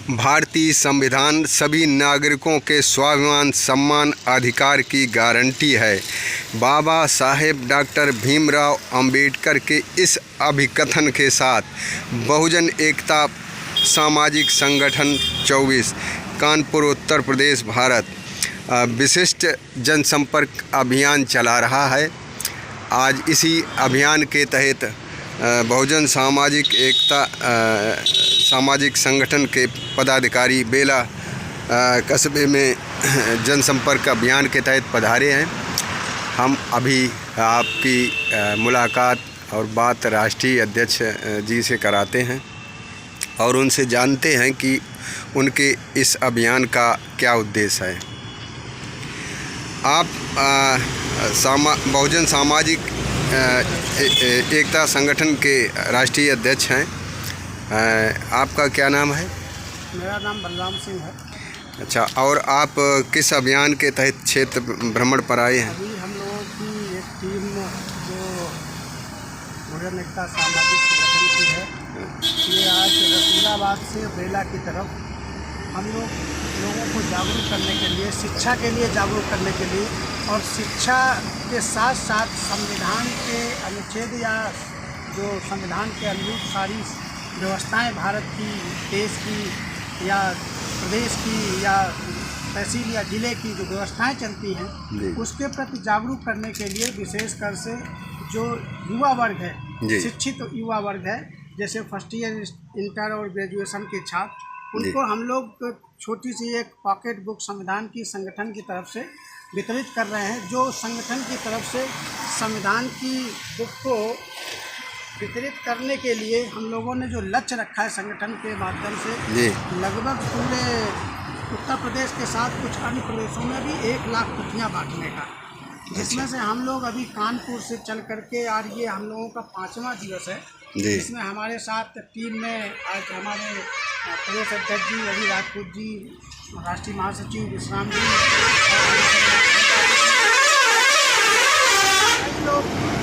भारतीय संविधान सभी नागरिकों के स्वाभिमान, सम्मान, अधिकार की गारंटी है। बाबा साहेब डॉक्टर भीमराव अंबेडकर के इस अभिकथन के साथ बहुजन एकता सामाजिक संगठन 24 कानपुर उत्तर प्रदेश भारत विशिष्ट जनसंपर्क अभियान चला रहा है। आज इसी अभियान के तहत बहुजन सामाजिक एकता सामाजिक संगठन के पदाधिकारी बेला कस्बे में जनसंपर्क अभियान के तहत पधारे हैं। हम अभी आपकी मुलाकात और बात राष्ट्रीय अध्यक्ष जी से कराते हैं और उनसे जानते हैं कि उनके इस अभियान का क्या उद्देश्य है। आप बहुजन सामाजिक एकता संगठन के राष्ट्रीय अध्यक्ष हैं। आपका क्या नाम है? मेरा नाम बलराम सिंह है। अच्छा, और आप किस अभियान के तहत क्षेत्र भ्रमण पर आए हैं? अभी हम लोगों की एक टीम जो बहुजन एकता सामाजिक संगठन की है, ये आज रसूलाबाद से बेला की तरफ हम लोगों को जागरूक करने के लिए, शिक्षा के लिए जागरूक करने के लिए और शिक्षा के साथ साथ संविधान के अनुच्छेद या जो संविधान के अनुरूप सारी व्यवस्थाएं भारत की, देश की या प्रदेश की या तहसील या ज़िले की जो व्यवस्थाएं चलती हैं उसके प्रति जागरूक करने के लिए विशेषकर से जो युवा वर्ग है, शिक्षित युवा वर्ग है, जैसे फर्स्ट ईयर, इंटर और ग्रेजुएशन के छात्र, उनको हम लोग छोटी सी एक पॉकेट बुक संविधान की संगठन की तरफ से वितरित कर रहे हैं। जो संगठन की तरफ से संविधान की बुक को वितरित करने के लिए हम लोगों ने जो लक्ष्य रखा है संगठन के माध्यम से, लगभग पूरे उत्तर प्रदेश के साथ कुछ अन्य प्रदेशों में भी 1 लाख प्रतियाँ बांटने का, जिसमें से हम लोग अभी कानपुर से चल करके और ये हम लोगों का 5वां दिवस है। इसमें हमारे साथ टीम में आज हमारे प्रदेश अध्यक्ष जी रवि राजपूत जी, राष्ट्रीय महासचिव विश्राम जी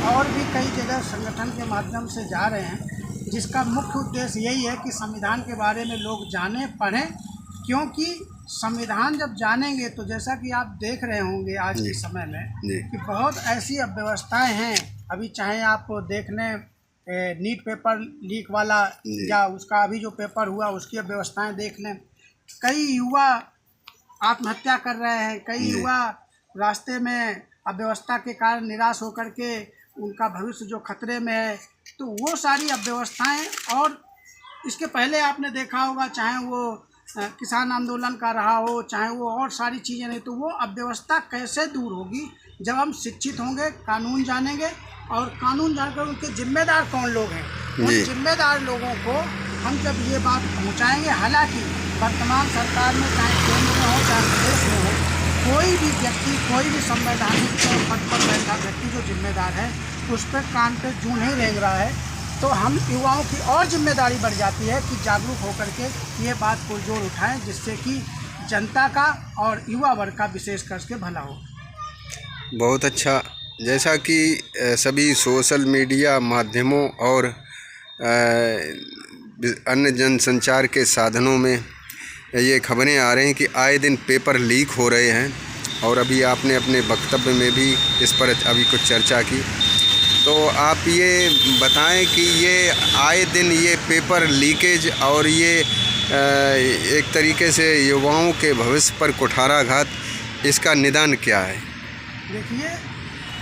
और भी कई जगह संगठन के माध्यम से जा रहे हैं, जिसका मुख्य उद्देश्य यही है कि संविधान के बारे में लोग जानें, पढ़ें, क्योंकि संविधान जब जानेंगे तो जैसा कि आप देख रहे होंगे आज के समय में कि बहुत ऐसी अव्यवस्थाएं हैं। अभी चाहे आप देख लें नीट पेपर लीक वाला या उसका अभी जो पेपर हुआ उसकी अव्यवस्थाएं देख लें, कई युवा आत्महत्या कर रहे हैं, कई युवा रास्ते में अव्यवस्था के कारण निराश होकर के उनका भविष्य जो खतरे में है, तो वो सारी अव्यवस्थाएं। और इसके पहले आपने देखा होगा, चाहे वो किसान आंदोलन का रहा हो, चाहे वो और सारी चीज़ें, नहीं तो वो अव्यवस्था कैसे दूर होगी जब हम शिक्षित होंगे, कानून जानेंगे और कानून जानकर उनके जिम्मेदार कौन लोग हैं, उन जिम्मेदार लोगों को हम जब ये बात पहुंचाएंगे। हालांकि वर्तमान सरकार में चाहे केंद्र में हो चाहे प्रदेश में हो, कोई भी व्यक्ति, कोई भी संवैधानिक पद पर बैठा व्यक्ति जो जिम्मेदार है उस पर कान पे जूं नहीं रेंग रहा है, तो हम युवाओं की और जिम्मेदारी बढ़ जाती है कि जागरूक होकर के ये बात पुरजोर उठाएं, जिससे कि जनता का और युवा वर्ग का विशेष कर के भला हो। बहुत अच्छा। जैसा कि सभी सोशल मीडिया माध्यमों और अन्य जनसंचार के साधनों में ये खबरें आ रही हैं कि आए दिन पेपर लीक हो रहे हैं, और अभी आपने अपने वक्तव्य में भी इस पर अभी कुछ चर्चा की, तो आप ये बताएं कि ये आए दिन ये पेपर लीकेज और ये एक तरीके से युवाओं के भविष्य पर कुठाराघात, इसका निदान क्या है? देखिए,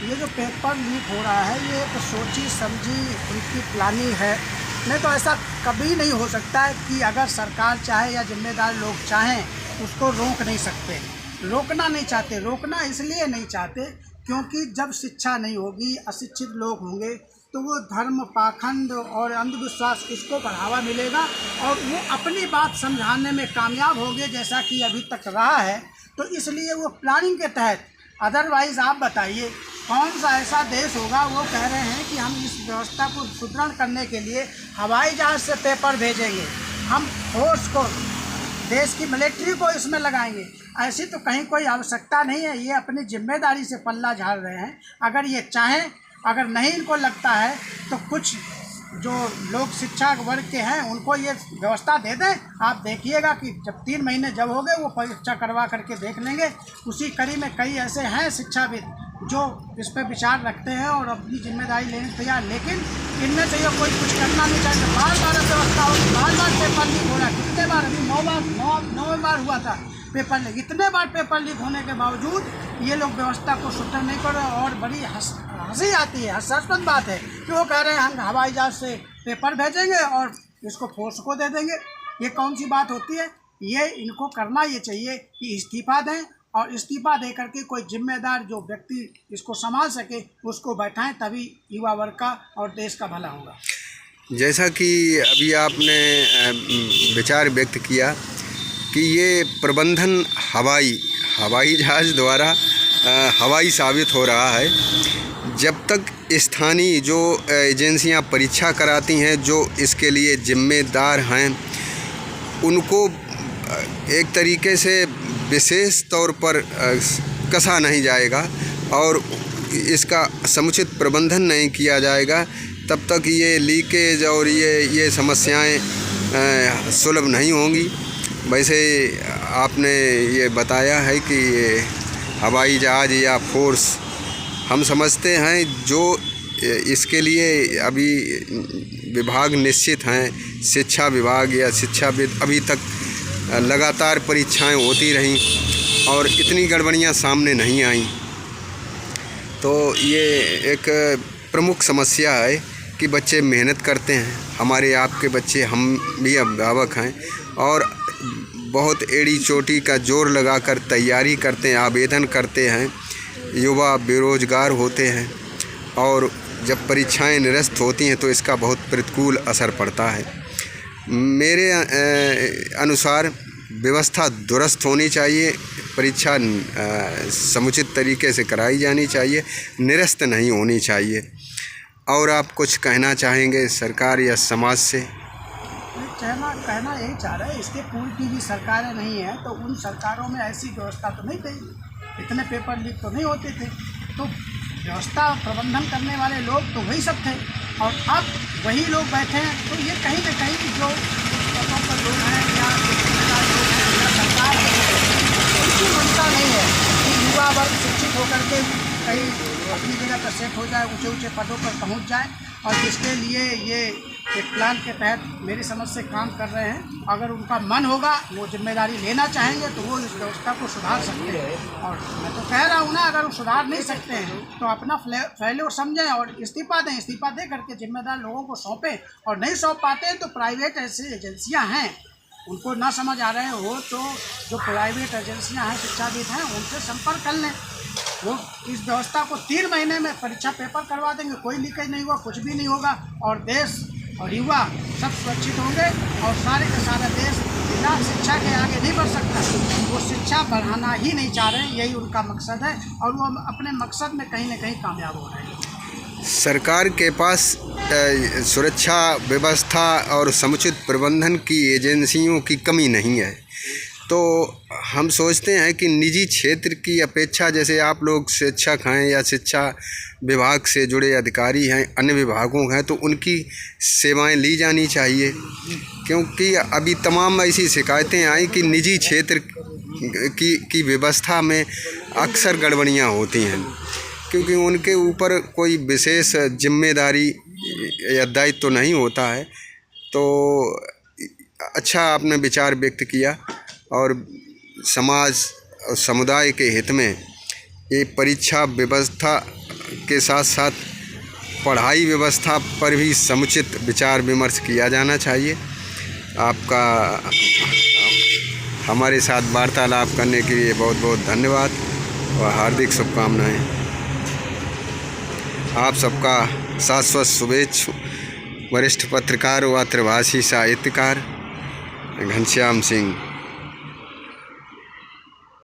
ये जो पेपर लीक हो रहा है ये एक सोची समझी उनकी प्लानिंग है। नहीं तो ऐसा कभी नहीं हो सकता है कि अगर सरकार चाहे या जिम्मेदार लोग चाहें उसको रोक नहीं सकते, रोकना नहीं चाहते। रोकना इसलिए नहीं चाहते क्योंकि जब शिक्षा नहीं होगी, अशिक्षित लोग होंगे, तो वो धर्म, पाखंड और अंधविश्वास इसको बढ़ावा मिलेगा और वो अपनी बात समझाने में कामयाब होंगे, जैसा कि अभी तक रहा है। तो इसलिए वो प्लानिंग के तहत, अदरवाइज़ आप बताइए कौन सा ऐसा देश होगा, वो कह रहे हैं कि हम इस व्यवस्था को सुदृढ़ करने के लिए हवाई जहाज़ से पेपर भेजेंगे, हम फोर्स को, देश की मिलिट्री को इसमें लगाएंगे। ऐसी तो कहीं कोई आवश्यकता नहीं है। ये अपनी जिम्मेदारी से पल्ला झाड़ रहे हैं। अगर ये चाहें, अगर नहीं इनको लगता है तो कुछ जो लोग शिक्षा वर्ग के हैं उनको ये व्यवस्था दे दें। आप देखिएगा कि जब 3 महीने जब हो गए वो परीक्षा करवा करके देख लेंगे। उसी कड़ी में कई ऐसे हैं शिक्षाविद जो इस पर विचार रखते हैं और अपनी जिम्मेदारी लेने तैयार, लेकिन इनमें से ये कोई कुछ करना नहीं चाहते। बार बार व्यवस्था होगी, बार बार पेपर लीक हो रहा है। कितने बार, अभी 9 बार हुआ था पेपर लीक। इतने बार पेपर लीक होने के बावजूद ये लोग व्यवस्था को सुधार नहीं कर रहे। और बड़ी हंसी आती है, हास्यास्पद बात है कि वो कह रहे हैं हम हवाई जहाज से पेपर भेजेंगे और इसको फोर्स को दे देंगे। ये कौन सी बात होती है? ये इनको करना ये चाहिए कि इस्तीफा दें और इस्तीफा दे करके कोई जिम्मेदार जो व्यक्ति इसको संभाल सके उसको बैठाएं, तभी युवा वर्ग का और देश का भला होगा। जैसा कि अभी आपने विचार व्यक्त किया कि ये प्रबंधन हवाई जहाज़ द्वारा हवाई साबित हो रहा है। जब तक स्थानीय जो एजेंसियां परीक्षा कराती हैं, जो इसके लिए जिम्मेदार हैं, उनको एक तरीके से विशेष तौर पर कसा नहीं जाएगा और इसका समुचित प्रबंधन नहीं किया जाएगा, तब तक ये लीकेज और ये समस्याएं सुलभ नहीं होंगी। वैसे आपने ये बताया है कि ये हवाई जहाज़ या फोर्स, हम समझते हैं जो इसके लिए अभी विभाग निश्चित हैं, शिक्षा विभाग या शिक्षाविद, अभी तक लगातार परीक्षाएं होती रहीं और इतनी गड़बड़ियां सामने नहीं आईं। तो ये एक प्रमुख समस्या है कि बच्चे मेहनत करते हैं, हमारे आपके बच्चे, हम भी अभिभावक हैं, और बहुत एड़ी चोटी का जोर लगाकर तैयारी करते हैं, आवेदन करते हैं, युवा बेरोजगार होते हैं और जब परीक्षाएं निरस्त होती हैं तो इसका बहुत प्रतिकूल असर पड़ता है। मेरे अनुसार व्यवस्था दुरुस्त होनी चाहिए, परीक्षा समुचित तरीके से कराई जानी चाहिए, निरस्त नहीं होनी चाहिए। और आप कुछ कहना चाहेंगे सरकार या समाज से? कहना यही चाह रहे हैं, इसके पूर्व की भी सरकारें नहीं हैं तो उन सरकारों में ऐसी व्यवस्था तो नहीं थी, इतने पेपर लीक तो नहीं होते थे। तो व्यवस्था प्रबंधन करने वाले लोग तो वही सब थे और अब वही लोग बैठे हैं। तो ये कहीं न कहीं जो पदों पर लोग हैं या जिम्मेदार लोग हैं या सरकार है, उसकी मनता नहीं है कि युवा वर्ग शिक्षित होकर के कहीं अपनी जगह पर सेट हो जाए, ऊंचे ऊंचे पदों पर पहुंच जाए। और जिसके लिए ये एक प्लान के तहत मेरी समझ से काम कर रहे हैं। अगर उनका मन होगा, वो जिम्मेदारी लेना चाहेंगे तो वो इस व्यवस्था को सुधार सकते हैं। और मैं तो कह रहा हूँ ना, अगर वो सुधार नहीं सकते हैं तो अपना फेल्योर समझें और इस्तीफा दें। इस्तीफा दे करके जिम्मेदार लोगों को सौंपें, और नहीं सौंप पाते हैं तो प्राइवेट ऐसी एजेंसियाँ हैं, उनको ना समझ आ रहे हो तो जो प्राइवेट एजेंसियाँ हैं, शिक्षाविद हैं, उनसे संपर्क कर लें। वो इस व्यवस्था को 3 महीने में परीक्षा पेपर करवा देंगे, कोई लीकेज नहीं होगा, कुछ भी नहीं होगा और देश और युवा सब सुरक्षित होंगे। और सारे का सारा देश बिना शिक्षा के आगे नहीं बढ़ सकता। वो शिक्षा बढ़ाना ही नहीं चाह रहे हैं, यही उनका मकसद है और वो अपने मकसद में कहीं न कहीं कामयाब हो रहे हैं। सरकार के पास सुरक्षा व्यवस्था और समुचित प्रबंधन की एजेंसियों की कमी नहीं है। तो हम सोचते हैं कि निजी क्षेत्र की अपेक्षा, जैसे आप लोग शिक्षक हैं या शिक्षा विभाग से जुड़े अधिकारी हैं, अन्य विभागों हैं, तो उनकी सेवाएं ली जानी चाहिए। क्योंकि अभी तमाम ऐसी शिकायतें आई कि निजी क्षेत्र की व्यवस्था में अक्सर गड़बड़ियां होती हैं, क्योंकि उनके ऊपर कोई विशेष जिम्मेदारी या दायित्व तो नहीं होता है। तो अच्छा आपने विचार व्यक्त किया और समाज और समुदाय के हित में ये परीक्षा व्यवस्था के साथ साथ पढ़ाई व्यवस्था पर भी समुचित विचार विमर्श किया जाना चाहिए। आपका हमारे साथ वार्तालाप करने के लिए बहुत बहुत धन्यवाद और हार्दिक शुभकामनाएं। आप सबका शाश्वत शुभेच्छु वरिष्ठ पत्रकार व त्रिभाषी साहित्यकार घनश्याम सिंह।